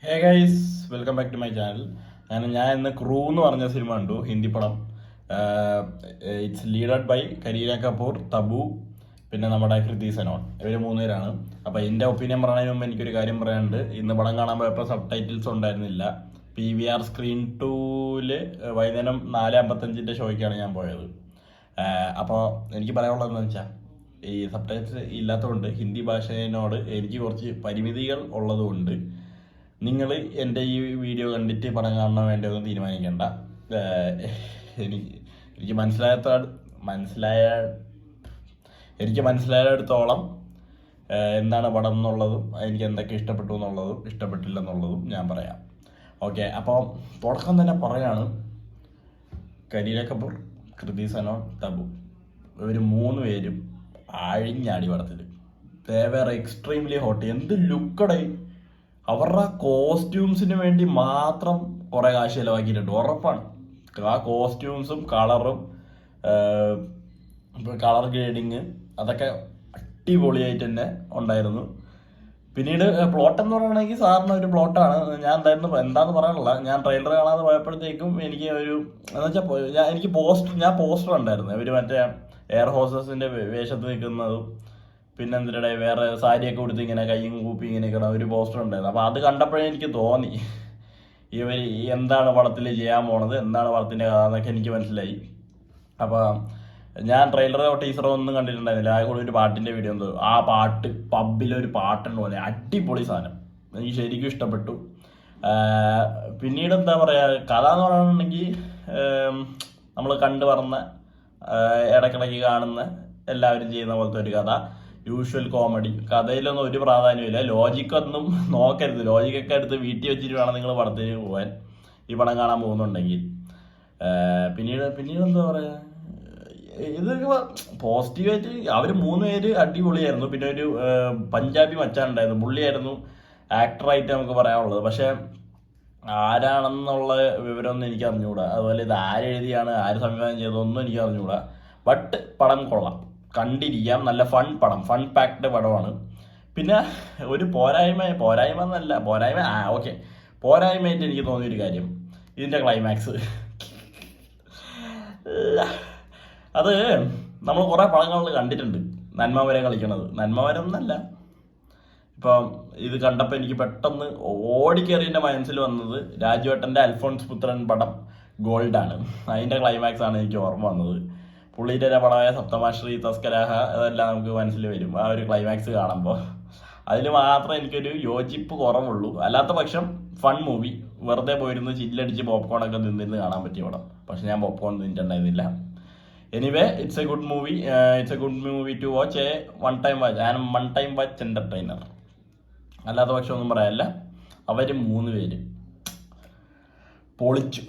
Hey guys, welcome back to my channel. ഞാൻ ഇന്ന് Crew എന്ന് പറഞ്ഞ സിനിമ കണ്ടു, ഹിന്ദി പടം. It's leaded by Kareena Kapoor, Tabu, പിന്നെ നമ്മുടെ കൃതി സനോൺ. ഇവർ മൂന്നുപേരാണ്. അപ്പോൾ എൻ്റെ ഒപ്പീനിയൻ പറയുന്നതിന് മുമ്പ് എനിക്കൊരു കാര്യം പറയാനുണ്ട്. ഇന്ന് പടം കാണാൻ പോയപ്പോൾ സബ് ടൈറ്റിൽസ് ഉണ്ടായിരുന്നില്ല. PVR സ്ക്രീൻ 2-ല് വൈകുന്നേരം 4:55 ഷോയ്ക്കാണ് ഞാൻ പോയത്. അപ്പോൾ എനിക്ക് പറയാനുള്ളതെന്ന് വെച്ചാൽ, ഈ സബ് ടൈറ്റിൽസ് ഇല്ലാത്തതുകൊണ്ട് ഹിന്ദി ഭാഷയോട് എനിക്ക് കുറച്ച് പരിമിതികൾ ഉള്ളതുകൊണ്ട് നിങ്ങൾ എൻ്റെ ഈ വീഡിയോ കണ്ടിട്ട് പടം കാണണോ വേണ്ടോ എന്ന് തീരുമാനിക്കേണ്ട. എനിക്ക് മനസ്സിലായിടത്തോളം എന്താണ് പടം എന്നുള്ളതും എനിക്ക് എന്തൊക്കെ ഇഷ്ടപ്പെട്ടു എന്നുള്ളതും ഇഷ്ടപ്പെട്ടില്ല എന്നുള്ളതും ഞാൻ പറയാം. ഓക്കെ, അപ്പോൾ തുടക്കം തന്നെ പറയാണ്, കരീന കപൂർ, കൃതി സനോൺ, തബു, ഇവർ മൂന്ന് പേരും ആഴിഞ്ഞാടി പടത്തിൽ. വേറെ എക്സ്ട്രീംലി ഹോട്ട്. എന്ത് ലുക്കടേ! അവരുടെ കോസ്റ്റ്യൂംസിന് വേണ്ടി മാത്രം കുറേ കാശ് ചിലവാക്കിയിട്ടുണ്ട്, ഉറപ്പാണ്. ആ കോസ്റ്റ്യൂംസും കളറും കളർ ഗ്രേഡിങ് അതൊക്കെ അടിപൊളിയായിട്ട് തന്നെ ഉണ്ടായിരുന്നു. പിന്നീട് പ്ലോട്ട് എന്ന് പറയുകയാണെങ്കിൽ സാറിന് ഒരു പ്ലോട്ടാണ്. ഞാൻ എന്താന്ന് പറയാനുള്ള, ഞാൻ ട്രെയിലർ കാണാതെ പോയപ്പോഴത്തേക്കും എനിക്ക് ഒരു എന്ന് വെച്ചാൽ ഞാൻ പോസ്റ്റർ ഉണ്ടായിരുന്നു. ഇവർ മറ്റേ എയർ ഹോസ്റ്റസിന്റെ വേഷത്ത് നിൽക്കുന്നതും പിന്നെ എന്തിനിടെ വേറെ സാരിയൊക്കെ കൊടുത്ത് ഇങ്ങനെ കയ്യും കൂപ്പി ഇങ്ങനെ നിൽക്കണം ഒരു പോസ്റ്റർ ഉണ്ടായിരുന്നു. അപ്പോൾ അത് കണ്ടപ്പോഴേ എനിക്ക് തോന്നി ഇവർ എന്താണ് പടത്തിൽ ചെയ്യാൻ പോണത്, എന്താണ് പടത്തിൻ്റെ കഥ എന്നൊക്കെ എനിക്ക് മനസ്സിലായി. അപ്പോൾ ഞാൻ ട്രെയിലറോ ടീസറോ ഒന്നും കണ്ടിട്ടുണ്ടായിരുന്നില്ല. ആ കൂടെ ഒരു പാട്ടിൻ്റെ വീഡിയോ എന്തോ, ആ പാട്ട് പബ്ബിലൊരു പാട്ടുണ്ട് പോലെ അടിപൊളി സാധനം, എനിക്ക് ശരിക്കും ഇഷ്ടപ്പെട്ടു. പിന്നീട് എന്താ പറയുക, കഥ എന്ന് പറയുകയാണെങ്കിൽ നമ്മൾ കണ്ടു പറഞ്ഞ ഇടയ്ക്കിടയ്ക്ക് കാണുന്ന എല്ലാവരും ചെയ്യുന്ന പോലത്തെ ഒരു കഥ. Usual comedy. കഥയിലൊന്നും ഒരു പ്രാധാന്യമില്ല. ലോജിക്കൊന്നും നോക്കരുത്. ലോജിക്കൊക്കെ എടുത്ത് വീട്ടിൽ വെച്ചിട്ട് വേണം നിങ്ങൾ പടത്തിന് പോകാൻ, ഈ പടം കാണാൻ പോകുന്നുണ്ടെങ്കിൽ. പിന്നീട് എന്താ പറയുക, ഇതൊക്കെ പോസിറ്റീവായിട്ട് അവർ മൂന്ന് പേര് അടിപൊളിയായിരുന്നു. പിന്നെ ഒരു പഞ്ചാബി മച്ചാനുണ്ടായിരുന്നു, പുള്ളിയായിരുന്നു ആക്ടറായിട്ട് നമുക്ക് പറയാനുള്ളത്. പക്ഷെ ആരാണെന്നുള്ള വിവരമൊന്നും എനിക്ക് അറിഞ്ഞുകൂടാ. അതുപോലെ ഇത് ആരെഴുതിയാണ്, ആര് സംവിധാനം ചെയ്തതൊന്നും എനിക്ക് അറിഞ്ഞുകൂടാ. ബട്ട് പടം കൊള്ളാം, കണ്ടിരിക്കാം. നല്ല ഫൺ പാക്ഡ് പടമാണ്. പിന്നെ ഒരു പോരായ്മയായിട്ട് എനിക്ക് തോന്നിയൊരു കാര്യം, ഇതിൻ്റെ ക്ലൈമാക്സ്. അത് നമ്മൾ കുറേ പടങ്ങളിൽ കണ്ടിട്ടുണ്ട്, നന്മവരെ കളിക്കണത്. നന്മവരം എന്നല്ല, ഇപ്പം ഇത് കണ്ടപ്പോൾ എനിക്ക് പെട്ടെന്ന് ഓടിക്കേറി എൻ്റെ മനസ്സിൽ വന്നത് രാജുവേട്ടൻ്റെ അൽഫോൺസ് പുത്രൻ പടം ഗോൾഡാണ്. അതിൻ്റെ ക്ലൈമാക്സ് ആണ് എനിക്ക് ഓർമ്മ വന്നത്. പുള്ളിയുടെ പടമായ സപ്തമാശ്രീ തസ്കരാഹ അതെല്ലാം നമുക്ക് മനസ്സിൽ വരും ആ ഒരു ക്ലൈമാക്സ് കാണുമ്പോൾ. അതിൽ മാത്രം എനിക്കൊരു യോജിപ്പ് കുറവുള്ളൂ. അല്ലാത്ത പക്ഷം ഫൺ മൂവി, വെറുതെ പോയിരുന്ന് ചില്ലടിച്ച് പോപ്കോണൊക്കെ നിന്ന് കാണാൻ പറ്റിയ പടം. പക്ഷെ ഞാൻ പോപ്കോൺ തിന്നിട്ടുണ്ടായിരുന്നില്ല. Anyway, it's a good movie to watch, one time watch entertainer. അല്ലാത്ത പക്ഷം ഒന്നും പറയാനില്ല. അവർ മൂന്ന് പേര് പൊളിച്ചു.